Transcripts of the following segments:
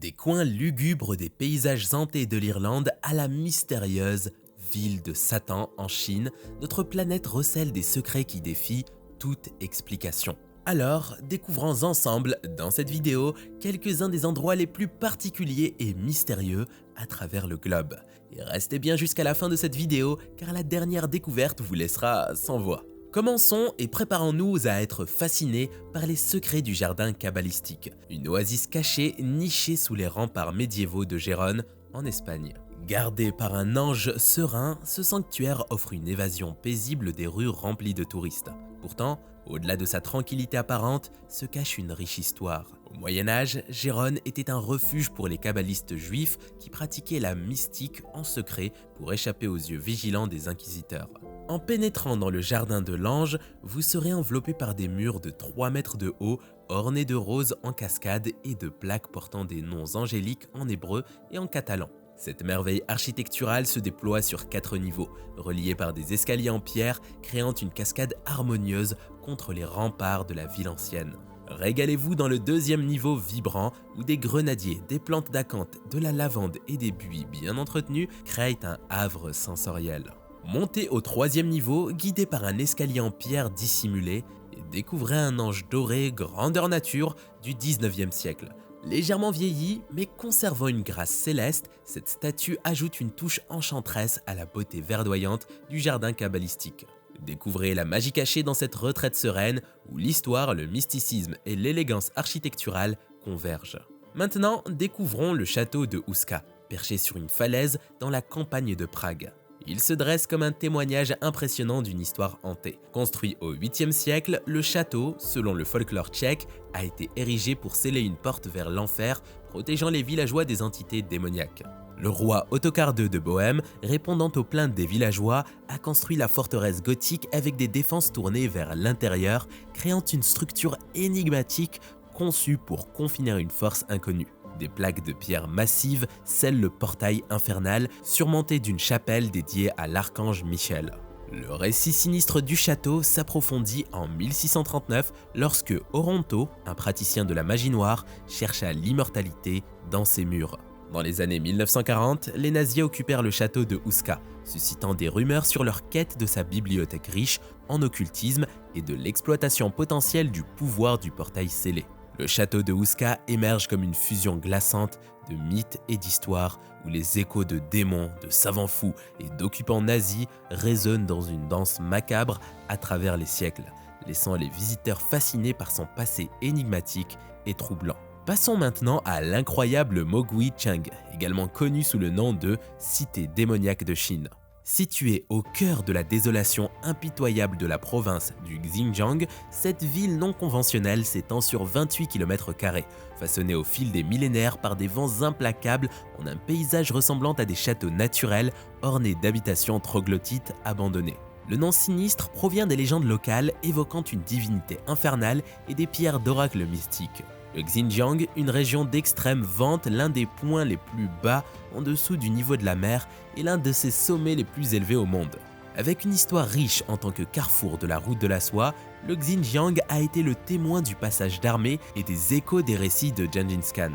Des coins lugubres des paysages hantés de l'Irlande à la mystérieuse ville de Satan en Chine, notre planète recèle des secrets qui défient toute explication. Alors, découvrons ensemble, dans cette vidéo, quelques-uns des endroits les plus particuliers et mystérieux à travers le globe. Et restez bien jusqu'à la fin de cette vidéo, car la dernière découverte vous laissera sans voix. Commençons et préparons-nous à être fascinés par les secrets du jardin kabbalistique, une oasis cachée nichée sous les remparts médiévaux de Gérone, en Espagne. Gardé par un ange serein, ce sanctuaire offre une évasion paisible des rues remplies de touristes. Pourtant, au-delà de sa tranquillité apparente, se cache une riche histoire. Au Moyen-Âge, Gérone était un refuge pour les kabbalistes juifs qui pratiquaient la mystique en secret pour échapper aux yeux vigilants des inquisiteurs. En pénétrant dans le jardin de l'Ange, vous serez enveloppé par des murs de 3 mètres de haut, ornés de roses en cascade et de plaques portant des noms angéliques en hébreu et en catalan. Cette merveille architecturale se déploie sur 4 niveaux, reliés par des escaliers en pierre, créant une cascade harmonieuse contre les remparts de la ville ancienne. Régalez-vous dans le deuxième niveau vibrant, où des grenadiers, des plantes d'acanthe, de la lavande et des buis bien entretenus créent un havre sensoriel. Montez au troisième niveau, guidé par un escalier en pierre dissimulé, et découvrez un ange doré grandeur nature du 19e siècle. Légèrement vieillie, mais conservant une grâce céleste, cette statue ajoute une touche enchanteresse à la beauté verdoyante du jardin kabbalistique. Découvrez la magie cachée dans cette retraite sereine, où l'histoire, le mysticisme et l'élégance architecturale convergent. Maintenant, découvrons le château de Houska, perché sur une falaise dans la campagne de Prague. Il se dresse comme un témoignage impressionnant d'une histoire hantée. Construit au 8e siècle, le château, selon le folklore tchèque, a été érigé pour sceller une porte vers l'enfer, protégeant les villageois des entités démoniaques. Le roi Ottokar II de Bohême, répondant aux plaintes des villageois, a construit la forteresse gothique avec des défenses tournées vers l'intérieur, créant une structure énigmatique conçue pour confiner une force inconnue. Des plaques de pierre massives scellent le portail infernal, surmonté d'une chapelle dédiée à l'archange Michel. Le récit sinistre du château s'approfondit en 1639 lorsque Oronto, un praticien de la magie noire, chercha l'immortalité dans ses murs. Dans les années 1940, les nazis occupèrent le château de Houska, suscitant des rumeurs sur leur quête de sa bibliothèque riche en occultisme et de l'exploitation potentielle du pouvoir du portail scellé. Le château de Houska émerge comme une fusion glaçante de mythes et d'histoires où les échos de démons, de savants fous et d'occupants nazis résonnent dans une danse macabre à travers les siècles, laissant les visiteurs fascinés par son passé énigmatique et troublant. Passons maintenant à l'incroyable Mogui Chang, également connu sous le nom de Cité démoniaque de Chine. Située au cœur de la désolation impitoyable de la province du Xinjiang, cette ville non conventionnelle s'étend sur 28 km², façonnée au fil des millénaires par des vents implacables en un paysage ressemblant à des châteaux naturels ornés d'habitations troglodytes abandonnées. Le nom sinistre provient des légendes locales évoquant une divinité infernale et des pierres d'oracles mystiques. Le Xinjiang, une région d'extrême vente, l'un des points les plus bas en dessous du niveau de la mer et l'un de ses sommets les plus élevés au monde. Avec une histoire riche en tant que carrefour de la route de la soie, le Xinjiang a été le témoin du passage d'armées et des échos des récits de Gengis Khan.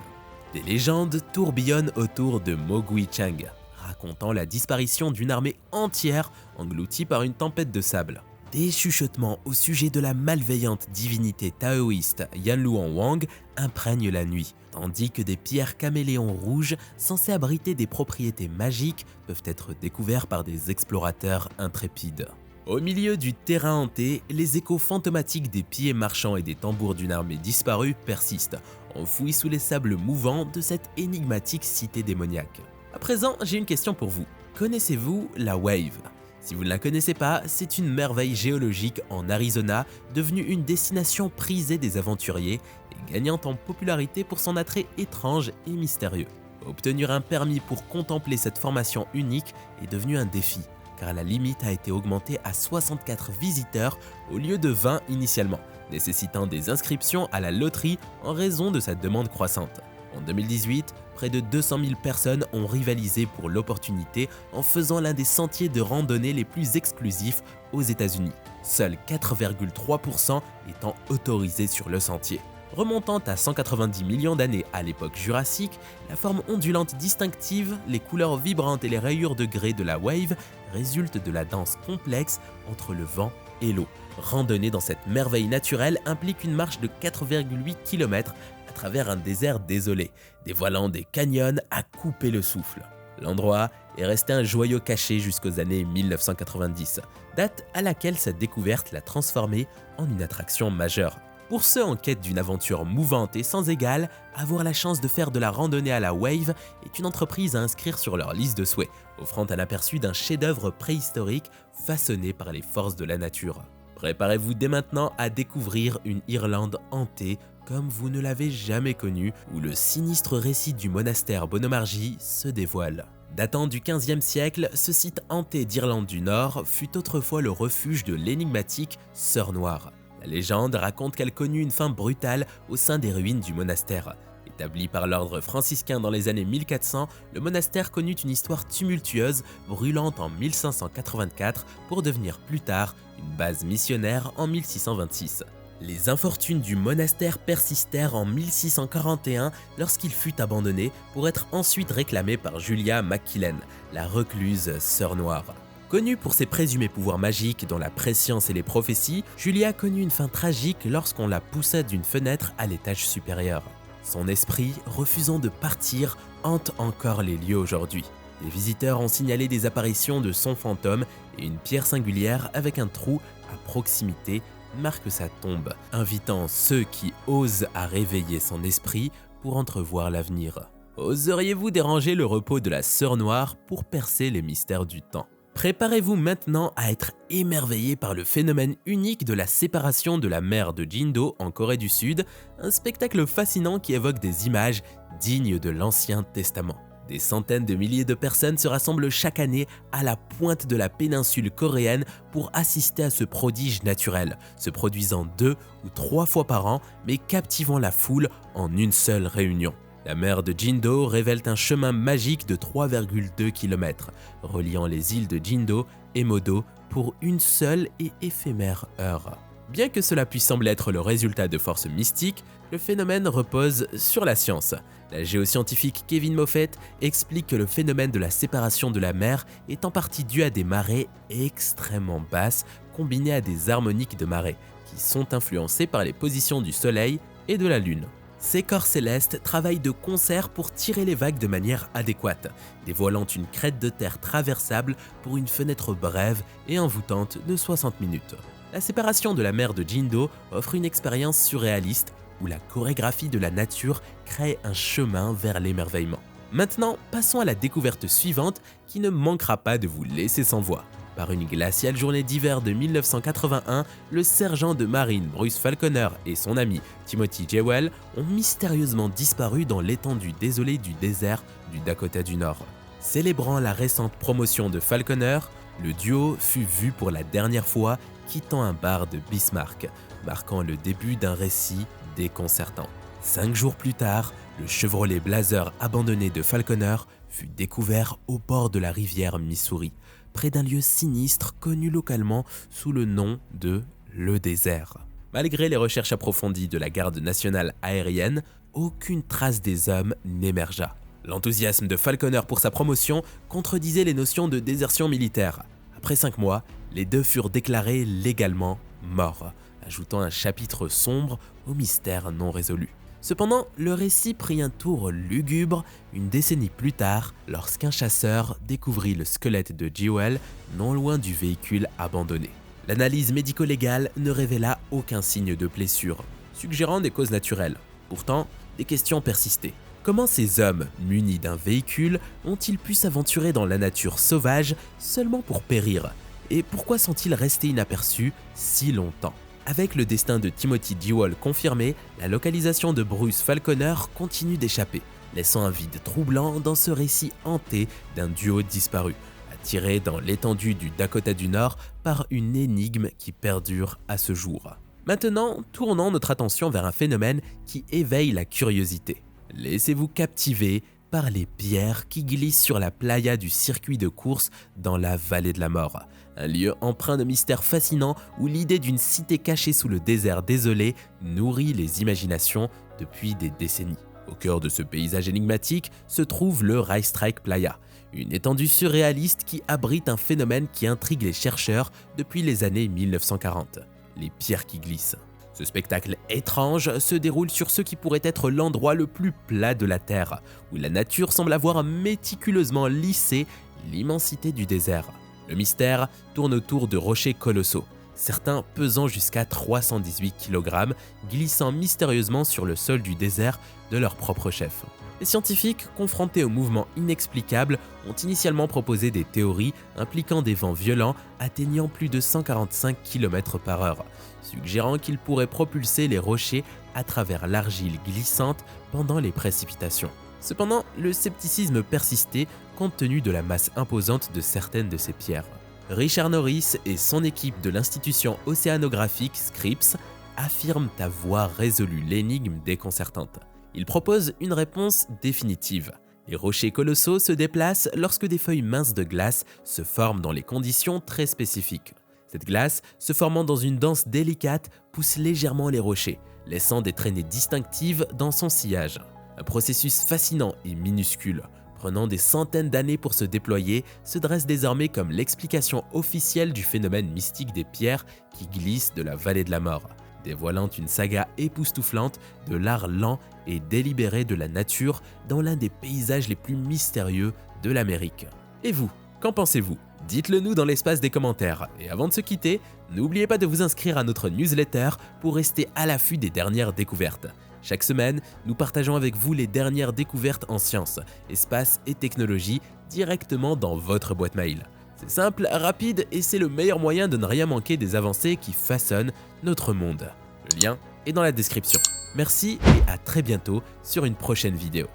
Des légendes tourbillonnent autour de Mogui Chang, racontant la disparition d'une armée entière engloutie par une tempête de sable. Des chuchotements au sujet de la malveillante divinité taoïste Yanluan Wang imprègnent la nuit, tandis que des pierres caméléons rouges censées abriter des propriétés magiques peuvent être découvertes par des explorateurs intrépides. Au milieu du terrain hanté, les échos fantomatiques des pieds marchands et des tambours d'une armée disparue persistent, enfouis sous les sables mouvants de cette énigmatique cité démoniaque. À présent, j'ai une question pour vous. Connaissez-vous la Wave ? Si vous ne la connaissez pas, c'est une merveille géologique en Arizona, devenue une destination prisée des aventuriers et gagnant en popularité pour son attrait étrange et mystérieux. Obtenir un permis pour contempler cette formation unique est devenu un défi, car la limite a été augmentée à 64 visiteurs au lieu de 20 initialement, nécessitant des inscriptions à la loterie en raison de sa demande croissante. En 2018, près de 200 000 personnes ont rivalisé pour l'opportunité en faisant l'un des sentiers de randonnée les plus exclusifs aux États-Unis, seuls 4,3% étant autorisés sur le sentier. Remontant à 190 millions d'années à l'époque jurassique, la forme ondulante distinctive, les couleurs vibrantes et les rayures de grès de la wave résultent de la danse complexe entre le vent et l'eau. Randonner dans cette merveille naturelle implique une marche de 4,8 km à travers un désert désolé, dévoilant des canyons à couper le souffle. L'endroit est resté un joyau caché jusqu'aux années 1990, date à laquelle sa découverte l'a transformé en une attraction majeure. Pour ceux en quête d'une aventure mouvante et sans égale, avoir la chance de faire de la randonnée à la Wave est une entreprise à inscrire sur leur liste de souhaits, offrant un aperçu d'un chef-d'œuvre préhistorique façonné par les forces de la nature. Préparez-vous dès maintenant à découvrir une Irlande hantée comme vous ne l'avez jamais connue, où le sinistre récit du monastère Bonomargee se dévoile. Datant du XVe siècle, ce site hanté d'Irlande du Nord fut autrefois le refuge de l'énigmatique Sœur Noire. La légende raconte qu'elle connut une fin brutale au sein des ruines du monastère. Établi par l'ordre franciscain dans les années 1400, le monastère connut une histoire tumultueuse, brûlante en 1584 pour devenir plus tard une base missionnaire en 1626. Les infortunes du monastère persistèrent en 1641 lorsqu'il fut abandonné pour être ensuite réclamé par Julia MacKillen, la recluse Sœur Noire. Connue pour ses présumés pouvoirs magiques dans la prescience et les prophéties, Julia connut une fin tragique lorsqu'on la poussa d'une fenêtre à l'étage supérieur. Son esprit, refusant de partir, hante encore les lieux aujourd'hui. Des visiteurs ont signalé des apparitions de son fantôme et une pierre singulière avec un trou à proximité marque sa tombe, invitant ceux qui osent à réveiller son esprit pour entrevoir l'avenir. Oseriez-vous déranger le repos de la Sœur Noire pour percer les mystères du temps ? Préparez-vous maintenant à être émerveillé par le phénomène unique de la séparation de la mer de Jindo en Corée du Sud, un spectacle fascinant qui évoque des images dignes de l'Ancien Testament. Des centaines de milliers de personnes se rassemblent chaque année à la pointe de la péninsule coréenne pour assister à ce prodige naturel, se produisant 2 ou 3 fois par an, mais captivant la foule en une seule réunion. La mer de Jindo révèle un chemin magique de 3,2 km, reliant les îles de Jindo et Modo pour une seule et éphémère heure. Bien que cela puisse sembler être le résultat de forces mystiques, le phénomène repose sur la science. La géoscientifique Kevin Moffett explique que le phénomène de la séparation de la mer est en partie dû à des marées extrêmement basses combinées à des harmoniques de marée, qui sont influencées par les positions du Soleil et de la Lune. Ces corps célestes travaillent de concert pour tirer les vagues de manière adéquate, dévoilant une crête de terre traversable pour une fenêtre brève et envoûtante de 60 minutes. La séparation de la mer de Jindo offre une expérience surréaliste où la chorégraphie de la nature crée un chemin vers l'émerveillement. Maintenant, passons à la découverte suivante qui ne manquera pas de vous laisser sans voix. Par une glaciale journée d'hiver de 1981, le sergent de marine Bruce Falconer et son ami Timothy Jewell ont mystérieusement disparu dans l'étendue désolée du désert du Dakota du Nord. Célébrant la récente promotion de Falconer, le duo fut vu pour la dernière fois quittant un bar de Bismarck, marquant le début d'un récit déconcertant. 5 jours plus tard, le Chevrolet Blazer abandonné de Falconer fut découvert au bord de la rivière Missouri, près d'un lieu sinistre connu localement sous le nom de Le Désert. Malgré les recherches approfondies de la garde nationale aérienne, aucune trace des hommes n'émergea. L'enthousiasme de Falconer pour sa promotion contredisait les notions de désertion militaire. Après 5 mois, les deux furent déclarés légalement morts, ajoutant un chapitre sombre au mystère non résolu. Cependant, le récit prit un tour lugubre une décennie plus tard lorsqu'un chasseur découvrit le squelette de Jewell non loin du véhicule abandonné. L'analyse médico-légale ne révéla aucun signe de blessure, suggérant des causes naturelles. Pourtant, des questions persistaient. Comment ces hommes, munis d'un véhicule, ont-ils pu s'aventurer dans la nature sauvage seulement pour périr? Et pourquoi sont-ils restés inaperçus si longtemps? Avec le destin de Timothy Jewell confirmé, la localisation de Bruce Falconer continue d'échapper, laissant un vide troublant dans ce récit hanté d'un duo disparu, attiré dans l'étendue du Dakota du Nord par une énigme qui perdure à ce jour. Maintenant, tournons notre attention vers un phénomène qui éveille la curiosité. Laissez-vous captiver, par les pierres qui glissent sur la playa du circuit de course dans la vallée de la mort. Un lieu empreint de mystère fascinant où l'idée d'une cité cachée sous le désert désolé nourrit les imaginations depuis des décennies. Au cœur de ce paysage énigmatique se trouve le Racetrack Playa, une étendue surréaliste qui abrite un phénomène qui intrigue les chercheurs depuis les années 1940, les pierres qui glissent. Ce spectacle étrange se déroule sur ce qui pourrait être l'endroit le plus plat de la Terre, où la nature semble avoir méticuleusement lissé l'immensité du désert. Le mystère tourne autour de rochers colossaux, certains pesant jusqu'à 318 kg, glissant mystérieusement sur le sol du désert de leur propre chef. Les scientifiques, confrontés au mouvement inexplicable, ont initialement proposé des théories impliquant des vents violents atteignant plus de 145 km/h, suggérant qu'ils pourraient propulser les rochers à travers l'argile glissante pendant les précipitations. Cependant, le scepticisme persistait compte tenu de la masse imposante de certaines de ces pierres. Richard Norris et son équipe de l'institution océanographique Scripps affirment avoir résolu l'énigme déconcertante. Ils proposent une réponse définitive. Les rochers colossaux se déplacent lorsque des feuilles minces de glace se forment dans les conditions très spécifiques. Cette glace, se formant dans une danse délicate, pousse légèrement les rochers, laissant des traînées distinctives dans son sillage. Un processus fascinant et minuscule, prenant des centaines d'années pour se déployer, se dresse désormais comme l'explication officielle du phénomène mystique des pierres qui glissent de la vallée de la mort, dévoilant une saga époustouflante de l'art lent et délibéré de la nature dans l'un des paysages les plus mystérieux de l'Amérique. Et vous, qu'en pensez-vous? Dites-le nous dans l'espace des commentaires. Et avant de se quitter, n'oubliez pas de vous inscrire à notre newsletter pour rester à l'affût des dernières découvertes. Chaque semaine, nous partageons avec vous les dernières découvertes en sciences, espace et technologie directement dans votre boîte mail. C'est simple, rapide et c'est le meilleur moyen de ne rien manquer des avancées qui façonnent notre monde. Le lien est dans la description. Merci et à très bientôt sur une prochaine vidéo.